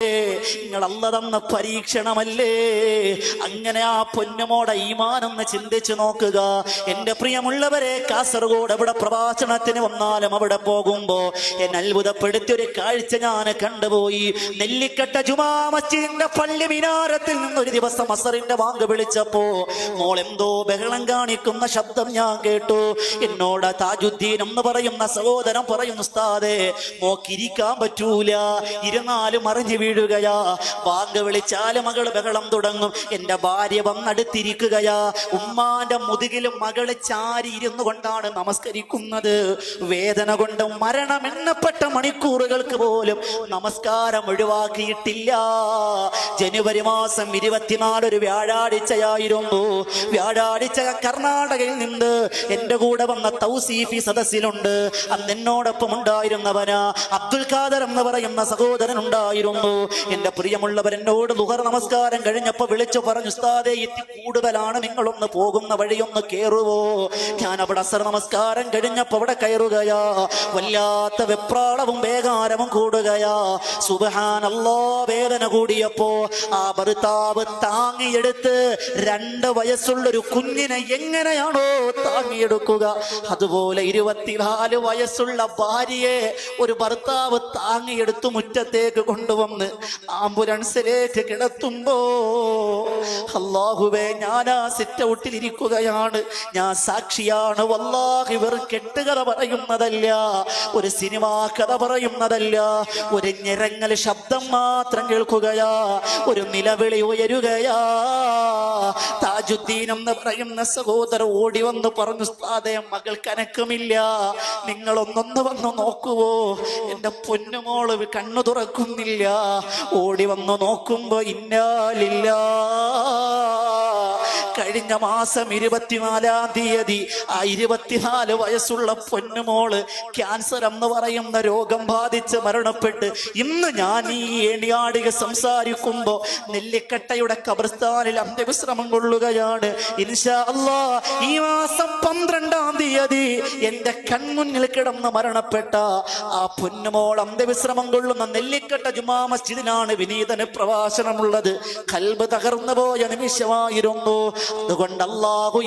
നിങ്ങൾ അല്ല തന്ന പരീക്ഷണമല്ലേ? അങ്ങനെ ആ പൊന്നുമോടെ ഈമാനൊന്ന് ചിന്തിച്ചു നോക്കുക. എന്റെ പ്രിയമുള്ളവരെ, കാസർഗോഡ് എവിടെ പ്രഭാഷണത്തിന് വന്നാലും അവിടെ പോകുമ്പോ എന്നെ അത്ഭുതപ്പെടുത്തിയൊരു കാഴ്ച ഞാൻ കണ്ടുപോയി. നെല്ലിക്കട്ട ജുമാ മസ്ജിദിന്റെ പള്ളി മിനാരത്തിൽ നിന്നൊരു ദിവസം അസറിന്റെ വാങ്ക് വിളിച്ചപ്പോ മോൾ എന്തോ ബഹളം കാണിക്കുന്ന ശബ്ദം ഞാൻ കേട്ടു. എന്നോട് താജുദ്ദീൻ എന്ന് പറയുന്ന സഹോദരൻ പറയുന്നു, ഉസ്താദേ മോക്കിരിക്കാൻ പറ്റൂല, ഇരുന്നാലും മറിഞ്ഞു വീഴുകയാ. വാങ്ക് വിളിച്ചാല് മകള് ബഹളം തുടങ്ങും. എന്റെ ഭാര്യ വന്നടുത്തിരിക്കുകയാ. ഉമ്മാന്റെ മുതുകിലും മകള് ചാരി ഇരുന്നു കൊണ്ടാണ് നമസ്കരിക്കുന്നത്. വേദന കൊണ്ട് മരണമെണ്ണപ്പെട്ട മണിക്കൂറുകൾക്ക് പോലും നമസ്കാരം ഒഴിവാക്കിയിട്ടില്ല. ജനുവരി മാസം 24 ഒരു വ്യാഴാഴ്ചയായിരുന്നു. വ്യാഴാഴ്ച കർണാടകയിൽ നിന്ന് എന്റെ കൂടെ വന്ന തൗസീഫി സദസ്സിലുണ്ട്. അന്ന് എന്നോടൊപ്പം ഉണ്ടായിരുന്നവനാ അബ്ദുൽ ഖാദർ എന്ന് പറയുന്ന സഹോദരൻ ഉണ്ടായിരുന്നു. എന്റെ പ്രിയമുള്ളവർ എന്നോട് ദുഹർ നമസ്കാരം കഴിഞ്ഞപ്പോ വിളിച്ചു പറഞ്ഞു, ഉസ്താദേ ഇത്തി കൂടുതലാണ്, നിങ്ങളൊന്ന് പോകുന്ന വഴിയൊന്ന് കേറുവോ? ഞാൻ അവിടെ അസർ നമസ്കാരം കഴിഞ്ഞപ്പോ അവിടെ കയറുകയാ. വല്ലാത്ത വെപ്രാളവും വേഗാരവും കൂടുകയാ. സുബ്ഹാനല്ലാഹ്, വേദന കൂടിയപ്പോ ആ ഭർത്താവ് താങ്ങിയെടുത്ത് 2 വയസ്സുള്ളൊരു കുഞ്ഞിനെ എങ്ങനെയാണോ താങ്ങിയെടുക്കുക, അതുപോലെ 24 വയസ്സുള്ള ഭാര്യയെ ഒരു ഭർത്താവ് താങ്ങിയെടുത്ത് മുറ്റത്തേക്ക് കൊണ്ടുവന്ന് ആംബുലൻസിലേക്ക് കിടത്തുമ്പോ, അല്ലാഹുവേ, ഞാൻ ആ സിറ്റ് ഔട്ടിൽ ഇരിക്കുകയാണ്. ഞാൻ സാക്ഷിയാണ്. വല്ലാഹി വെറും കെട്ടുകഥ പറയുന്നതല്ല, ഒരു സിനിമാ കഥ പറയുന്നതല്ല. ഒരു ഞെരങ്ങൽ ശബ്ദം മാത്രം കേൾക്കുകയാ, ഒരു നിലവിളി ഉയരുകയാ. താജുദ്ദീൻ എന്ന് പറയുന്ന സഹോദരൻ ഓടി വന്ന് പറഞ്ഞു, ഉസ്താദേ മകൾക്ക് അനക്കമില്ല, നിങ്ങളൊന്നൊന്ന് വന്ന് നോക്കുവോ? എന്റെ പൊന്നുമോള് കണ്ണു തുറക്കുന്നില്ല. ഓടി വന്നു നോക്കുമ്പോ ഇന്നാലില്ല, കഴിഞ്ഞ മാസം 24-ാം തീയതി ആ 24 വയസ്സുള്ള പൊന്നുമോള് ക്യാൻസർ എന്ന് പറയുന്ന രോഗം ബാധിച്ച് മരണപ്പെട്ട് ഇന്ന് ഞാൻ ഈ ഏണിയാടിക സംസാരിക്കുമ്പോ നെല്ലിക്കട്ടയുടെ ഖബർസ്ഥാനിൽ അന്ത്യവിശ്രമം കൊള്ളുകയാണ്. ഇൻഷാ അല്ലാഹ് ഈ മാസം 12-ാം തീയതി എന്റെ കൺമുന്നിൽ കിടന്ന് മരണപ്പെട്ട ആ പൊന്നുമോൾ അന്ത്യവിശ്രമം കൊള്ളുന്ന നെല്ലിക്കട്ട ജുമാ മസ്ജിദിനാണ് വിനീതന് പ്രഭാഷണമുള്ളത്. ഖൽബ് തകർന്നു പോയ നിമിഷമായിരുന്നു. അതുകൊണ്ട് അല്ലാഹു